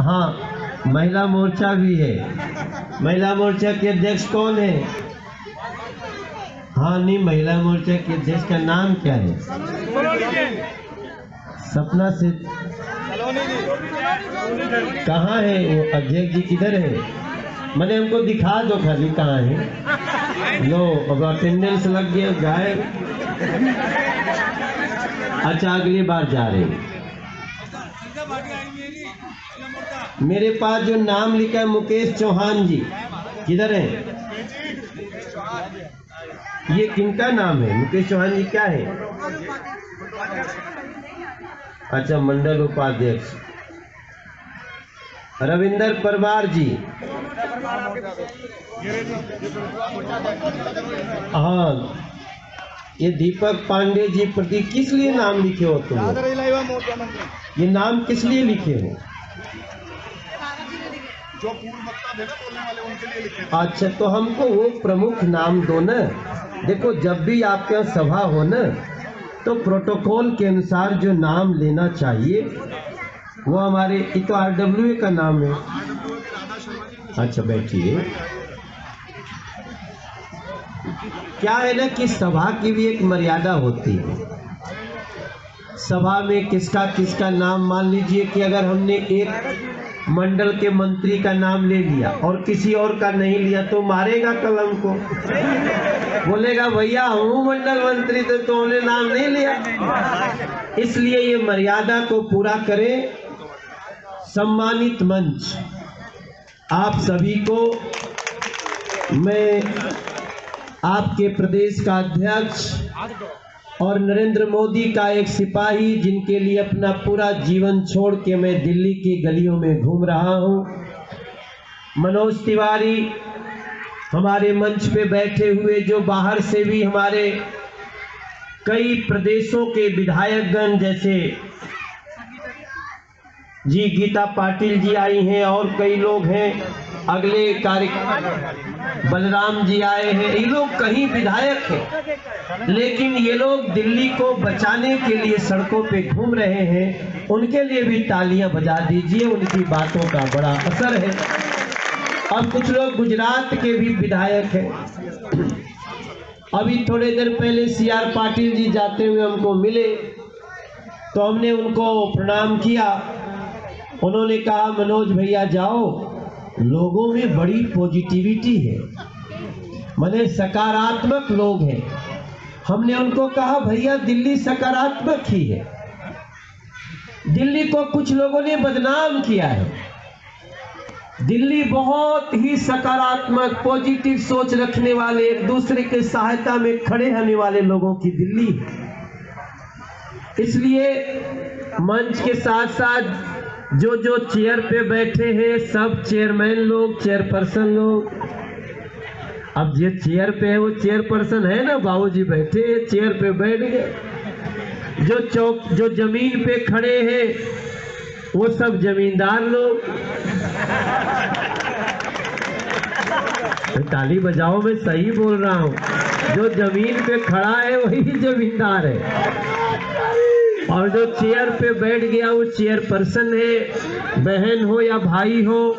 हाँ, महिला मोर्चा भी है। महिला मोर्चा के अध्यक्ष कौन है? हाँ नहीं, महिला मोर्चा के अध्यक्ष का नाम क्या है? सपना से कहाँ है वो अध्यक्ष जी? किधर है? मैंने हमको दिखा दो खाली कहाँ है। लो अब अटेंडेंस लग गया, गायब। अच्छा, अगली बार जा रहे हैं। मेरे पास जो नाम लिखा है मुकेश चौहान जी, किधर है? ये किनका नाम है? मुकेश चौहान जी क्या है? अच्छा, मंडल उपाध्यक्ष। रविंदर परमार जी, हाँ। ये दीपक पांडे जी, प्रतीक किस लिए नाम लिखे हो तुम? ये नाम किस लिए लिखे हो? जो पूर्व वक्ता थे ना बोलने वाले, उनके लिए लिखे। अच्छा, तो हमको वो प्रमुख नाम दो न। देखो, जब भी आपके यहाँ सभा हो न, तो प्रोटोकॉल के अनुसार जो नाम लेना चाहिए वो हमारे, ये तो RWA का नाम है। अच्छा बैठिए। क्या है ना कि सभा की भी एक मर्यादा होती है। सभा में किसका किसका नाम, मान लीजिए कि अगर हमने एक मंडल के मंत्री का नाम ले लिया और किसी और का नहीं लिया तो मारेगा कल हमको, बोलेगा भैया हूँ मंडल मंत्री तो तुमने नाम नहीं लिया। इसलिए ये मर्यादा को पूरा करें। सम्मानित मंच, आप सभी को मैं आपके प्रदेश का अध्यक्ष और नरेंद्र मोदी का एक सिपाही, जिनके लिए अपना पूरा जीवन छोड़ के मैं दिल्ली की गलियों में घूम रहा हूं, मनोज तिवारी, हमारे मंच पे बैठे हुए जो बाहर से भी हमारे कई प्रदेशों के विधायकगण, जैसे जी गीता पाटिल जी आई हैं और कई लोग हैं, अगले कार्यक्रम बलराम जी आए हैं। ये लोग कहीं विधायक हैं, लेकिन ये लोग दिल्ली को बचाने के लिए सड़कों पे घूम रहे हैं। उनके लिए भी तालियां बजा दीजिए, उनकी बातों का बड़ा असर है। और कुछ लोग गुजरात के भी विधायक हैं। अभी थोड़ी देर पहले CR पाटिल जी जाते हुए हमको मिले, तो हमने उनको प्रणाम किया। उन्होंने कहा मनोज भैया जाओ, लोगों में बड़ी पॉजिटिविटी है, माने सकारात्मक लोग हैं। हमने उनको कहा भैया दिल्ली सकारात्मक ही है, दिल्ली को कुछ लोगों ने बदनाम किया है। दिल्ली बहुत ही सकारात्मक पॉजिटिव सोच रखने वाले, एक दूसरे के सहायता में खड़े रहने वाले लोगों की दिल्ली है। इसलिए मंच के साथ साथ जो जो चेयर पे बैठे हैं, सब चेयरमैन लोग, चेयरपर्सन लोग। अब जो चेयर पे है वो चेयरपर्सन है ना, बाबूजी बैठे चेयर पे बैठ गए। जो जमीन पे खड़े हैं वो सब जमींदार लोग। ताली बजाओ, मैं सही बोल रहा हूँ। जो जमीन पे खड़ा है वही जमींदार है, और जो चेयर पे बैठ गया वो चेयरपर्सन है। बहन हो या भाई हो,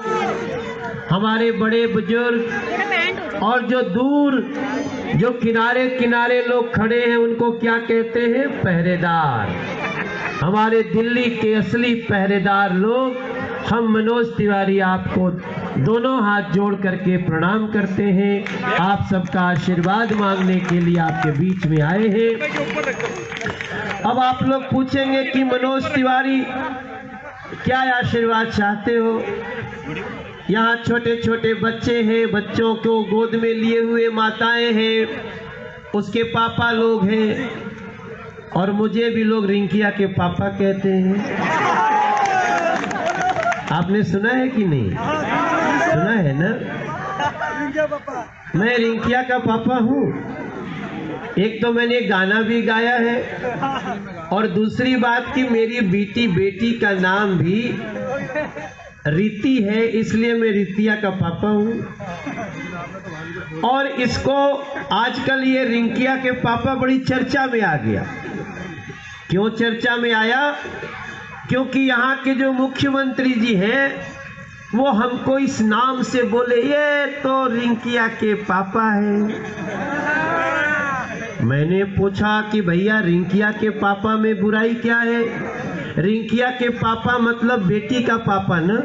हमारे बड़े बुजुर्ग, और जो दूर जो किनारे किनारे लोग खड़े हैं उनको क्या कहते हैं? पहरेदार। हमारे दिल्ली के असली पहरेदार लोग, हम मनोज तिवारी आपको दोनों हाथ जोड़ करके प्रणाम करते हैं। आप सबका आशीर्वाद मांगने के लिए आपके बीच में आए हैं। अब आप लोग पूछेंगे कि मनोज तिवारी क्या आशीर्वाद चाहते हो? यहाँ छोटे छोटे बच्चे हैं, बच्चों को गोद में लिए हुए माताएं हैं, उसके पापा लोग हैं, और मुझे भी लोग रिंकिया के पापा कहते हैं। आपने सुना है कि नहीं? सुना है ना? मैं रिंकिया का पापा हूँ। एक तो मैंने गाना भी गाया है, और दूसरी बात कि मेरी बेटी का नाम भी रीति है, इसलिए मैं रितिया का पापा हूँ। और इसको आजकल ये रिंकिया के पापा बड़ी चर्चा में आ गया। क्यों चर्चा में आया? क्योंकि यहाँ के जो मुख्यमंत्री जी हैं वो हमको इस नाम से बोले, ये तो रिंकिया के पापा हैं। मैंने पूछा कि भैया रिंकिया के पापा में बुराई क्या है? रिंकिया के पापा मतलब बेटी का पापा ना,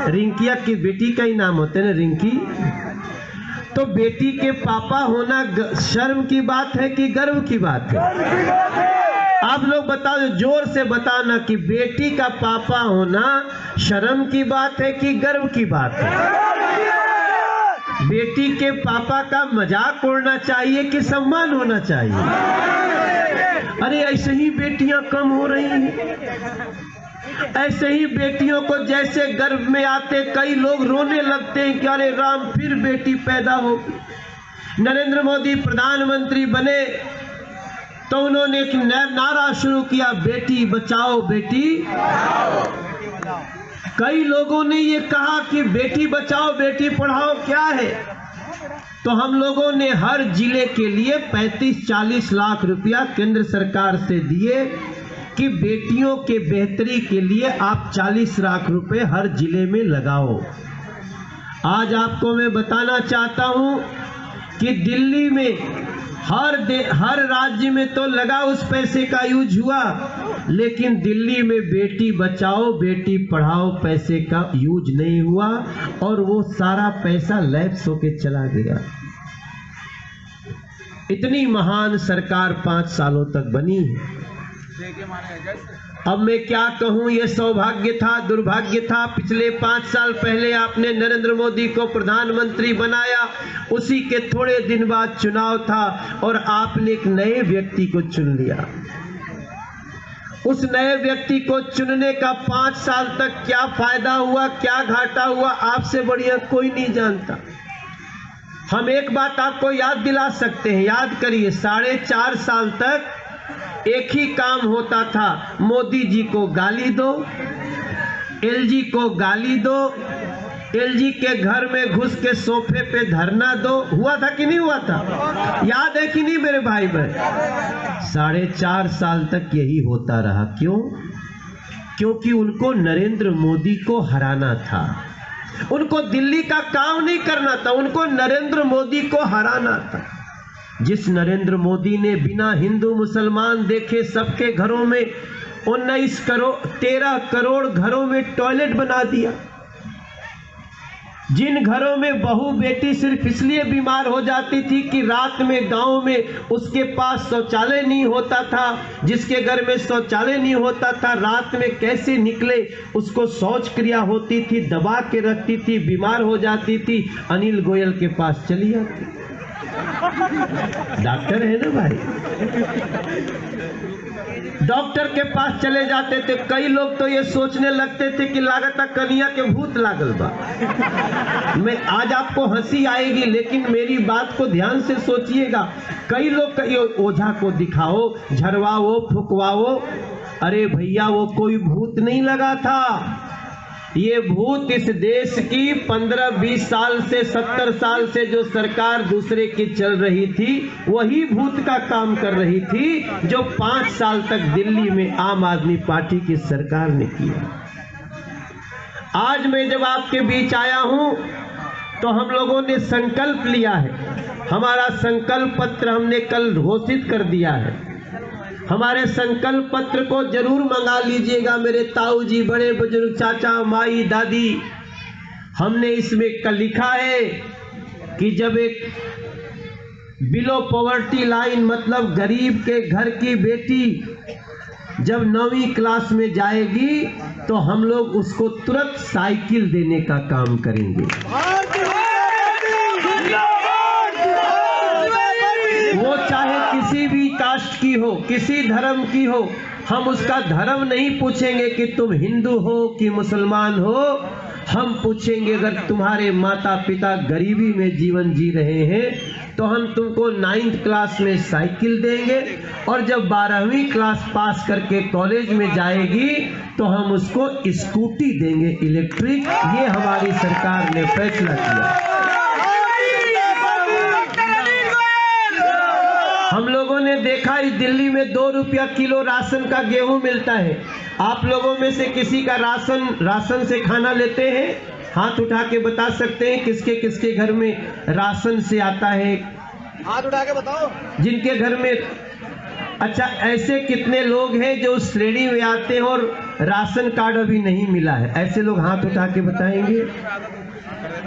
रिंकिया की बेटी का ही नाम होता है ना रिंकी। तो बेटी के पापा होना शर्म की बात है कि गर्व की बात है? आप लोग बताओ, जोर से बताना कि बेटी का पापा होना शर्म की बात है कि गर्व की बात है? बेटी के पापा का मजाक उड़ना चाहिए कि सम्मान होना चाहिए? अरे ऐसे ही बेटियां कम हो रही हैं। ऐसे ही बेटियों को जैसे गर्भ में आते कई लोग रोने लगते हैं कि अरे राम फिर बेटी पैदा होगी। नरेंद्र मोदी प्रधानमंत्री बने तो उन्होंने एक नारा शुरू किया, बेटी बचाओ बेटी पढ़ाओ। कई लोगों ने ये कहा कि बेटी बचाओ बेटी पढ़ाओ क्या है? तो हम लोगों ने हर जिले के लिए 35-40 लाख रुपया केंद्र सरकार से दिए कि बेटियों के बेहतरी के लिए आप 40 लाख रुपए हर जिले में लगाओ। आज आपको मैं बताना चाहता हूं कि दिल्ली में हर राज्य में तो लगा उस पैसे का यूज हुआ, लेकिन दिल्ली में बेटी बचाओ बेटी पढ़ाओ पैसे का यूज नहीं हुआ और वो सारा पैसा लैप्स होके चला गया। इतनी महान सरकार 5 सालों तक बनी। अब मैं क्या कहूं, ये सौभाग्य था दुर्भाग्य था। पिछले 5 साल पहले आपने नरेंद्र मोदी को प्रधानमंत्री बनाया, उसी के थोड़े दिन बाद चुनाव था और आपने एक नए व्यक्ति को चुन लिया। उस नए व्यक्ति को चुनने का 5 साल तक क्या फायदा हुआ क्या घाटा हुआ आपसे बढ़िया कोई नहीं जानता। हम एक बात आपको याद दिला सकते हैं, याद करिए, 4.5 साल तक एक ही काम होता था, मोदी जी को गाली दो, एलजी को गाली दो, एलजी के घर में घुस के सोफे पे धरना दो। हुआ था कि नहीं हुआ था? याद है कि नहीं मेरे भाई बहन? 4.5 साल तक यही होता रहा। क्यों? क्योंकि उनको नरेंद्र मोदी को हराना था। उनको दिल्ली का काम नहीं करना था, उनको नरेंद्र मोदी को हराना था। जिस नरेंद्र मोदी ने बिना हिंदू मुसलमान देखे सबके घरों में 13 करोड़ घरों में टॉयलेट बना दिया। जिन घरों में बहू बेटी सिर्फ इसलिए बीमार हो जाती थी कि रात में गांव में उसके पास शौचालय नहीं होता था, जिसके घर में शौचालय नहीं होता था रात में कैसे निकले, उसको शौच क्रिया होती थी, दबा के रखती थी, बीमार हो जाती थी, अनिल गोयल के पास चली जाती। डॉक्टर है ना भाई, डॉक्टर के पास चले जाते थे। कई लोग तो ये सोचने लगते थे कि लागता कनिया के भूत लागल बा। मैं आज आपको हंसी आएगी लेकिन मेरी बात को ध्यान से सोचिएगा। कई लोग ओझा को दिखाओ, झरवाओ, फुकवाओ। अरे भैया वो कोई भूत नहीं लगा था, ये भूत इस देश की 15-20 साल से 70 साल से जो सरकार दूसरे की चल रही थी वही भूत का काम कर रही थी जो 5 साल तक दिल्ली में आम आदमी पार्टी की सरकार ने किया। आज मैं जब आपके बीच आया हूं तो हम लोगों ने संकल्प लिया है। हमारा संकल्प पत्र हमने कल घोषित कर दिया है। हमारे संकल्प पत्र को जरूर मंगा लीजिएगा मेरे ताऊ जी, बड़े बुजुर्ग, चाचा, माई, दादी। हमने इसमें कल लिखा है कि जब एक बिलो पॉवर्टी लाइन मतलब गरीब के घर की बेटी जब 9वीं क्लास में जाएगी तो हम लोग उसको तुरंत साइकिल देने का काम करेंगे। वो चाहे किसी भी कास्ट की हो, किसी धर्म की हो, हम उसका धर्म नहीं पूछेंगे कि तुम हिंदू हो कि मुसलमान हो। हम पूछेंगे अगर तुम्हारे माता पिता गरीबी में जीवन जी रहे हैं तो हम तुमको 9th क्लास में साइकिल देंगे और जब 12वीं क्लास पास करके कॉलेज में जाएगी तो हम उसको स्कूटी देंगे इलेक्ट्रिक। ये हमारी सरकार ने फैसला किया। हम लोगों ने देखा इस दिल्ली में 2 रुपया किलो राशन का गेहूं मिलता है। आप लोगों में से किसी का राशन से खाना लेते हैं? हाथ उठा के बता सकते हैं किसके किसके घर में राशन से आता है? हाथ उठा के बताओ जिनके घर में। अच्छा, ऐसे कितने लोग हैं जो उस श्रेणी में आते हैं और राशन कार्ड अभी नहीं मिला है? ऐसे लोग हाथ उठा के बताएंगे।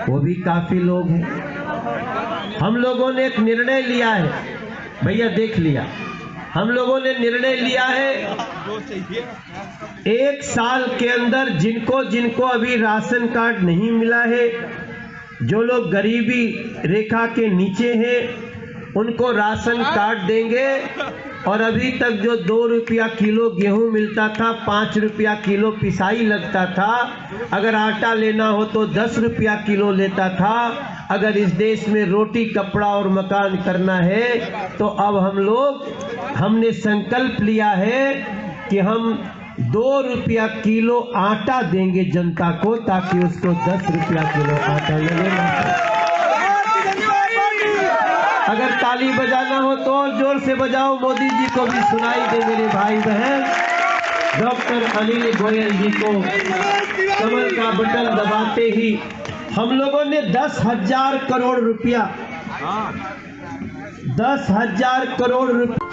वो भी काफी लोग हैं। हम लोगों ने एक निर्णय लिया है, भैया देख लिया, हम लोगों ने निर्णय लिया है 1 साल के अंदर जिनको जिनको अभी राशन कार्ड नहीं मिला है, जो लोग गरीबी रेखा के नीचे हैं, उनको राशन कार्ड देंगे। और अभी तक जो 2 रुपया किलो गेहूं मिलता था, 5 रुपया किलो पिसाई लगता था, अगर आटा लेना हो तो 10 रुपया किलो लेता था। अगर इस देश में रोटी कपड़ा और मकान करना है तो अब हमने संकल्प लिया है कि हम 2 रुपया किलो आटा देंगे जनता को, ताकि उसको 10 रुपया किलो आटा मिले। अगर ताली बजाना हो तो और जोर से बजाओ, मोदी जी को भी सुनाई दे मेरे भाई बहन। डॉक्टर अनिल गोयल जी को कमल का बटन दबाते ही हम लोगों ने 10,000 करोड़ रुपया 10,000 करोड़ रुपया